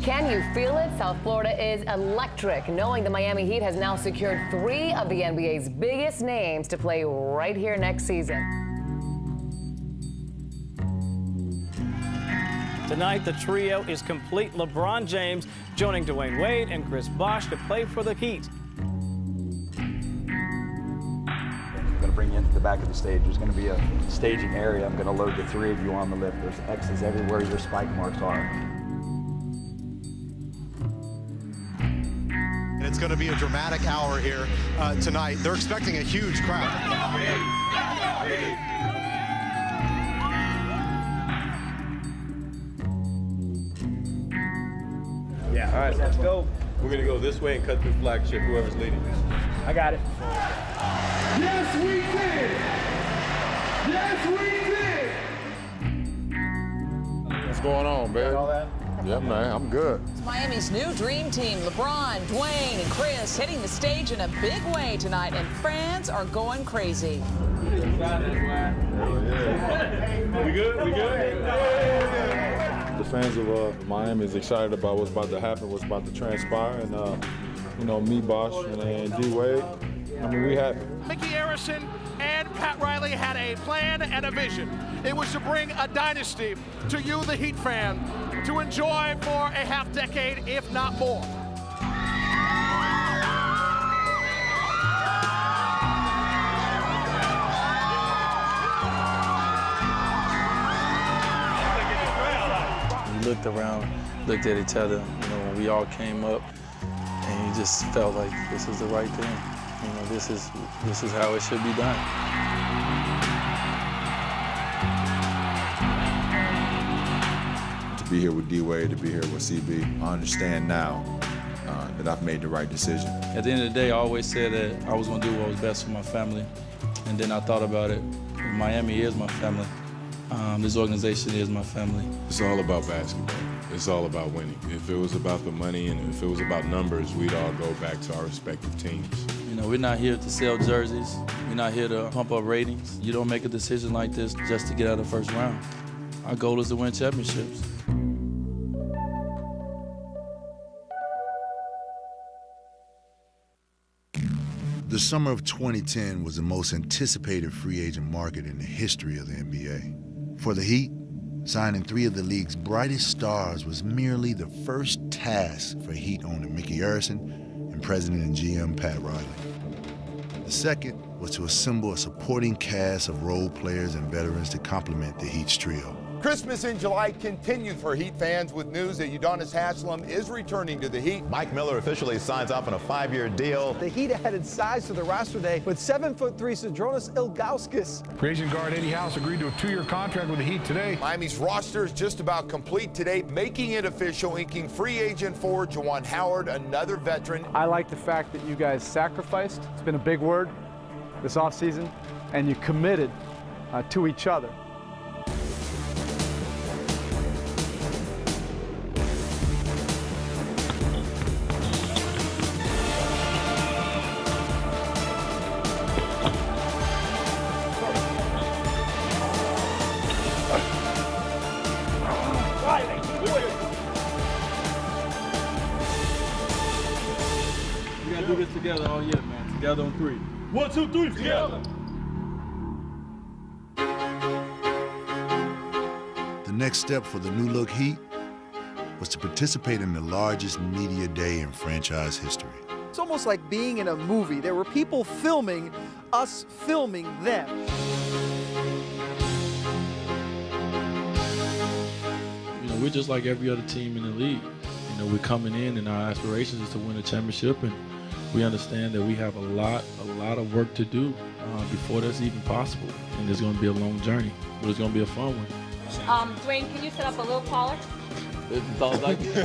Can you feel it? South Florida is electric, knowing the Miami Heat has now secured 3 of the NBA's biggest names to play right here next season. Tonight, the trio is complete. LeBron James joining Dwayne Wade and Chris Bosh to play for the Heat. I'm going to bring you into the back of the stage. There's going to be a staging area. I'm going to load the 3 of you on the lift. There's X's everywhere your spike marks are. And it's going to be a dramatic hour here tonight. They're expecting a huge crowd. Yeah. All right, let's go. We're going to go this way and cut through flagship, whoever's leading. I got it. Yes, we did! Yes, we did! What's going on, baby? All that? Yeah, man, I'm good. It's Miami's new dream team, LeBron, Dwayne, and Chris hitting the stage in a big way tonight, and fans are going crazy. We good? We good? The fans of Miami is excited about what's about to happen, what's about to transpire, and you know, me, Bosh, and D Wade. I mean, we happy. Mickey Arison and Pat Riley had a plan and a vision. It was to bring a dynasty to you, the Heat fan, to enjoy for a half decade, if not more. We looked around, looked at each other, you know, when we all came up, and you just felt like this is the right thing. You know, this is how it should be done. To be here with D Wade, to be here with CB, I understand now that I've made the right decision. At the end of the day, I always said that I was going to do what was best for my family, and then I thought about it. Miami is my family. This organization is my family. It's all about basketball. It's all about winning. If it was about the money and if it was about numbers, we'd all go back to our respective teams. You know, we're not here to sell jerseys. We're not here to pump up ratings. You don't make a decision like this just to get out of the first round. Our goal is to win championships. The summer of 2010 was the most anticipated free agent market in the history of the NBA. For the Heat, signing 3 of the league's brightest stars was merely the first task for Heat owner Mickey Arison and President and GM Pat Riley. The second was to assemble a supporting cast of role players and veterans to complement the Heat's trio. Christmas in July continued for Heat fans with news that Udonis Haslem is returning to the Heat. Mike Miller officially signs off on a 5-year deal. The Heat added size to the roster today with 7'3" Zydrunas Ilgauskas. Free agent guard Eddie House agreed to a 2-year contract with the Heat today. Miami's roster is just about complete today, making it official, inking free agent forward Juwan Howard, another veteran. I like the fact that you guys sacrificed. It's been a big word this offseason, and you committed to each other. We gotta do this together all year, man. Together on 3. 1, 2, 3, together. The next step for the new look Heat was to participate in the largest media day in franchise history. It's almost like being in a movie. There were people filming us filming them. You know, we're just like every other team in the league. You know, we're coming in and our aspirations is to win a championship, and we understand that we have a lot of work to do before that's even possible. And it's going to be a long journey, but it's going to be a fun one. Dwayne, can you set up a little taller? Like There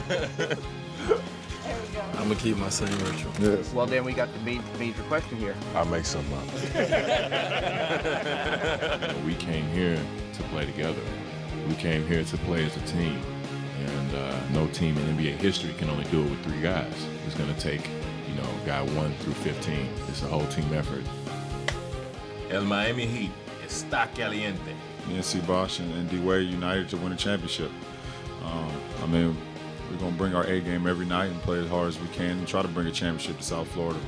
we go. I'm going to keep my same ritual. Yes. Well, then we got the major question here. I'll make something up. We came here to play together. We came here to play as a team. And no team in NBA history can only do it with 3 guys. It's going to take, you know, guy 1 through 15. It's a whole team effort. El Miami Heat está caliente. Me and C. Bosh and D Wade united to win a championship. I mean, We're going to bring our A game every night and play as hard as we can and try to bring a championship to South Florida.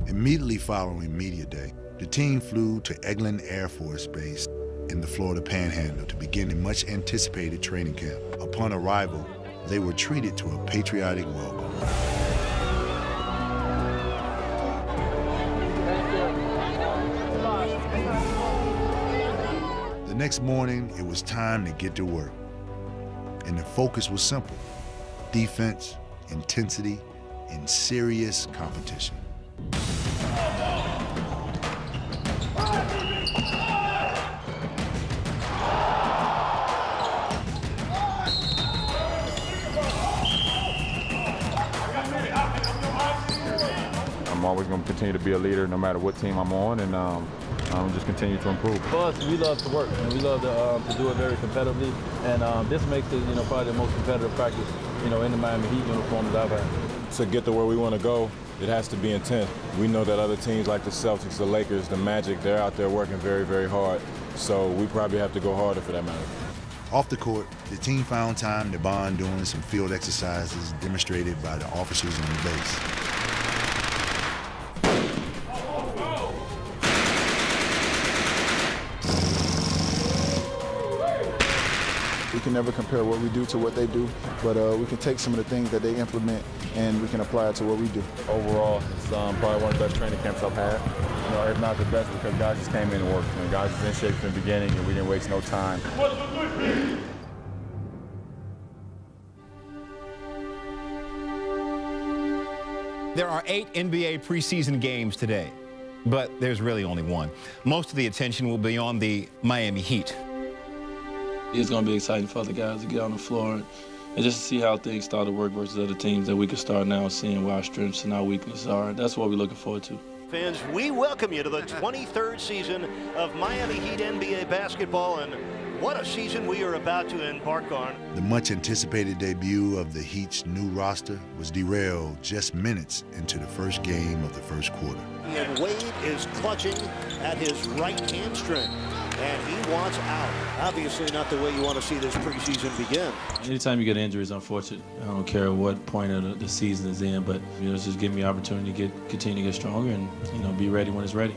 Immediately following Media Day, the team flew to Eglin Air Force Base in the Florida Panhandle to begin a much-anticipated training camp. Upon arrival, they were treated to a patriotic welcome. The next morning, it was time to get to work. And the focus was simple: defense, intensity, and serious competition. I'm always going to continue to be a leader no matter what team I'm on, and just continue to improve. For us, we love to work, and we love to do it very competitively, and this makes it, probably the most competitive practice, in the Miami Heat uniform that I've had. To get to where we want to go, it has to be intense. We know that other teams like the Celtics, the Lakers, the Magic, they're out there working very, very hard, so we probably have to go harder for that matter. Off the court, the team found time to bond doing some field exercises demonstrated by the officers on the base. We can never compare what we do to what they do, but we can take some of the things that they implement and we can apply it to what we do. Overall, it's probably one of the best training camps I've had. If not the best, because guys just came in and worked. Guys was in shape from the beginning, and we didn't waste no time. There are 8 NBA preseason games today, but there's really only one. Most of the attention will be on the Miami Heat. It's going to be exciting for the guys to get on the floor and just to see how things start to work versus other teams, that we can start now seeing where our strengths and our weaknesses are. That's what we're looking forward to. Fans, we welcome you to the 23rd season of Miami Heat NBA basketball, and what a season we are about to embark on. The much-anticipated debut of the Heat's new roster was derailed just minutes into the first game of the first quarter. And Wade is clutching at his right hamstring, and he wants out. Obviously not the way you want to see this preseason begin. Anytime you get injuries, it's unfortunate. I don't care what point of the season is in, but it's just giving me opportunity to continue to get stronger and be ready when it's ready.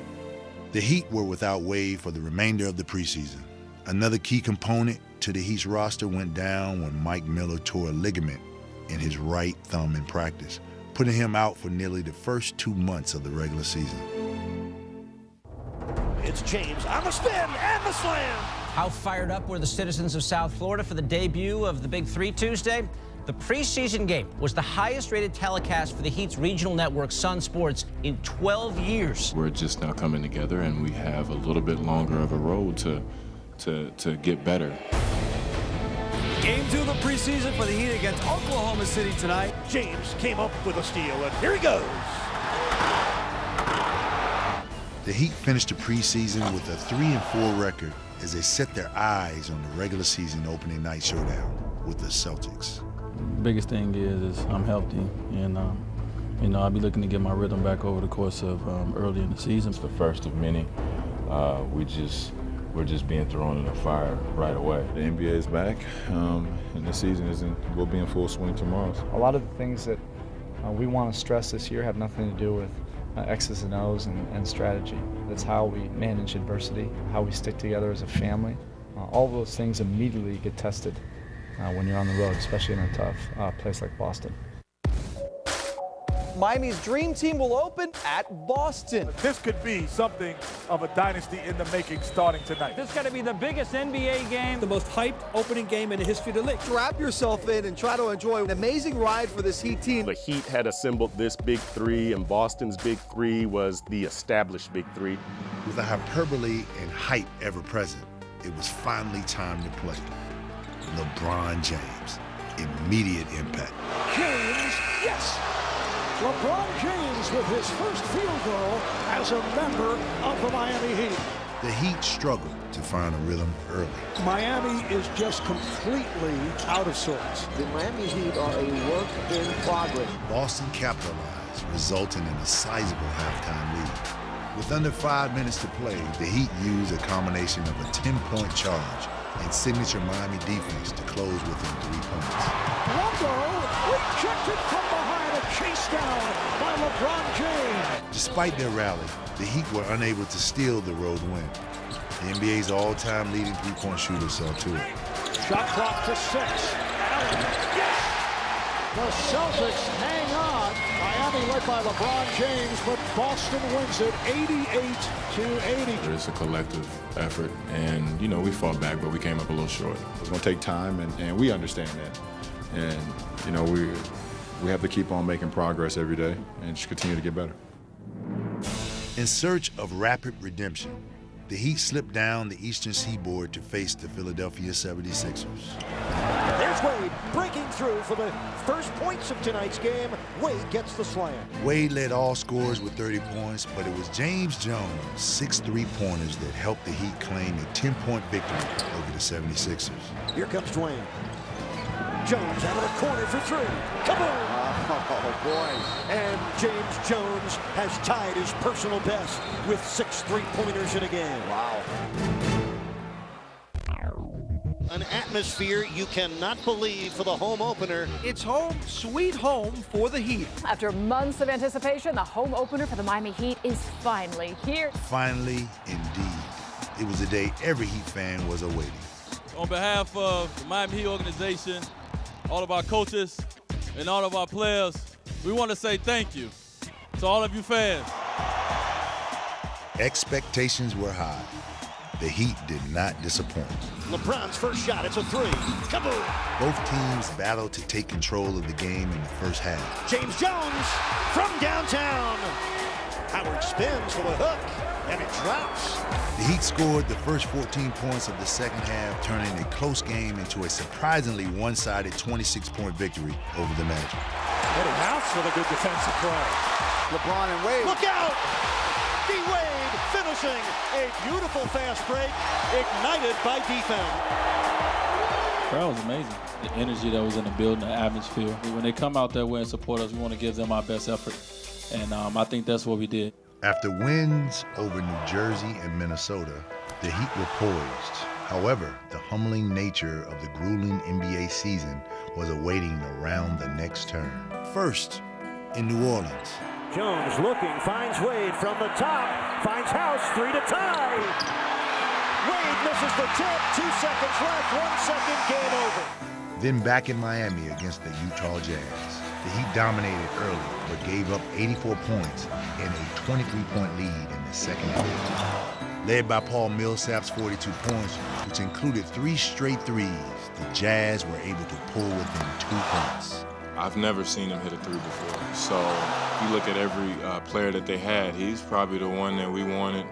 The Heat were without Wade for the remainder of the preseason. Another key component to the Heat's roster went down when Mike Miller tore a ligament in his right thumb in practice, putting him out for nearly the first 2 months of the regular season. It's James on the spin and the slam. How fired up were the citizens of South Florida for the debut of the Big Three Tuesday? The preseason game was the highest-rated telecast for the Heat's regional network, Sun Sports, in 12 years. We're just now coming together, and we have a little bit longer of a road to get better. Game 2 of the preseason for the Heat against Oklahoma City tonight. James came up with a steal, and here he goes. The Heat finished the preseason with a 3-4 record as they set their eyes on the regular season opening night showdown with the Celtics. Biggest thing is I'm healthy, and I'll be looking to get my rhythm back over the course of early in the season. It's the first of many. We're just being thrown in the fire right away. The NBA is back, and the season will be in full swing tomorrow. A lot of the things that we want to stress this year have nothing to do with X's and O's and strategy. That's how we manage adversity, how we stick together as a family. All of those things immediately get tested when you're on the road, especially in a tough place like Boston. Miami's dream team will open at Boston. This could be something of a dynasty in the making starting tonight. This is going to be the biggest NBA game, the most hyped opening game in the history of the league. Strap yourself in and try to enjoy an amazing ride for this Heat team. The Heat had assembled this big three, and Boston's big three was the established big three. With the hyperbole and hype ever present, it was finally time to play. LeBron James, immediate impact. James, yes! LeBron James with his first field goal as a member of the Miami Heat. The Heat struggled to find a rhythm early. Miami is just completely out of sorts. The Miami Heat are a work in progress. Boston capitalized, resulting in a sizable halftime lead. With under 5 minutes to play, the Heat used a combination of a 10-point charge and signature Miami defense to close within 3 points. Rondo rejected from behind, a chase down by LeBron James. Despite their rally, the Heat were unable to steal the road win. The NBA's all-time leading three-point shooter saw to it. Shot clock to 6. Allen, yes! The Celtics hang on. Miami led by LeBron James, but Boston wins it 88-80. It's a collective effort, and, you know, we fought back, but we came up a little short. It's going to take time, and we understand that. And, you know, we have to keep on making progress every day and just continue to get better. In search of rapid redemption, the Heat slipped down the Eastern Seaboard to face the Philadelphia 76ers. There's Wade breaking through for the first points of tonight's game. Wade gets the slam. Wade led all scorers with 30 points, but it was James Jones' 6 3-pointers that helped the Heat claim a 10-point victory over the 76ers. Here comes Dwayne. Jones out of the corner for 3. Kaboom! Oh, boy. And James Jones has tied his personal best with 6 3-pointers in a game. Wow. An atmosphere you cannot believe for the home opener. It's home, sweet home for the Heat. After months of anticipation, the home opener for the Miami Heat is finally here. Finally, indeed. It was a day every Heat fan was awaiting. On behalf of the Miami Heat organization, all of our coaches, and all of our players, we want to say thank you to all of you fans. Expectations were high. The Heat did not disappoint. LeBron's first shot, it's a 3. Kaboom! Both teams battled to take control of the game in the first half. James Jones from downtown. Howard spins for the hook, and it drops. The Heat scored the first 14 points of the second half, turning a close game into a surprisingly one-sided 26-point victory over the Magic. Eddie House with a good defensive play. LeBron and Wade. Look out! D-Wade finishing a beautiful fast break, ignited by defense. Crowd was amazing. The energy that was in the building, the atmosphere. When they come out that way and support us, we want to give them our best effort. And I think that's what we did. After wins over New Jersey and Minnesota, the Heat were poised. However, the humbling nature of the grueling NBA season was awaiting around the next turn. First, in New Orleans. Jones looking, finds Wade from the top, finds House, 3 to tie. Wade misses the tip, 2 seconds left, 1 second, game over. Then back in Miami against the Utah Jazz. The Heat dominated early, but gave up 84 points and a 23-point lead in the second half. Led by Paul Millsap's 42 points, which included 3 straight threes, the Jazz were able to pull within 2 points. I've never seen him hit a 3 before. So if you look at every player that they had, he's probably the one that we wanted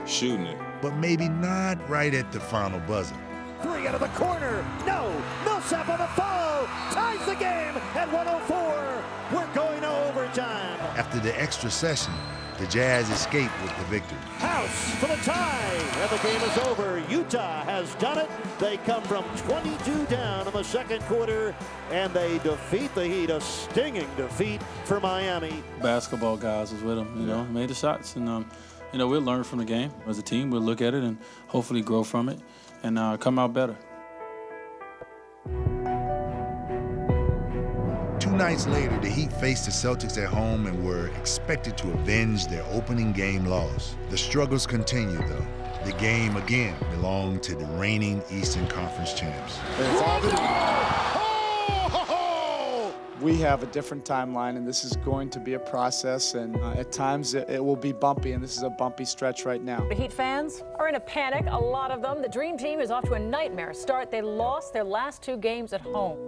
shooting it. But maybe not right at the final buzzer. 3 out of the corner. No. Millsap on the follow. Ties the game at 104. We're going to overtime. After the extra session, the Jazz escaped with the victory. House for the tie. And the game is over. Utah has done it. They come from 22 down in the second quarter, and they defeat the Heat. A stinging defeat for Miami. Basketball guys was with them, you know, made the shots. And, you know, we'll learn from the game. As a team, we'll look at it and hopefully grow from it and come out better. 2 nights later, the Heat faced the Celtics at home and were expected to avenge their opening game loss. The struggles continued, though. The game, again, belonged to the reigning Eastern Conference champs. We have a different timeline, and this is going to be a process, and at times it will be bumpy, and this is a bumpy stretch right now. The Heat fans are in a panic, a lot of them. The Dream Team is off to a nightmare start. They lost their last 2 games at home.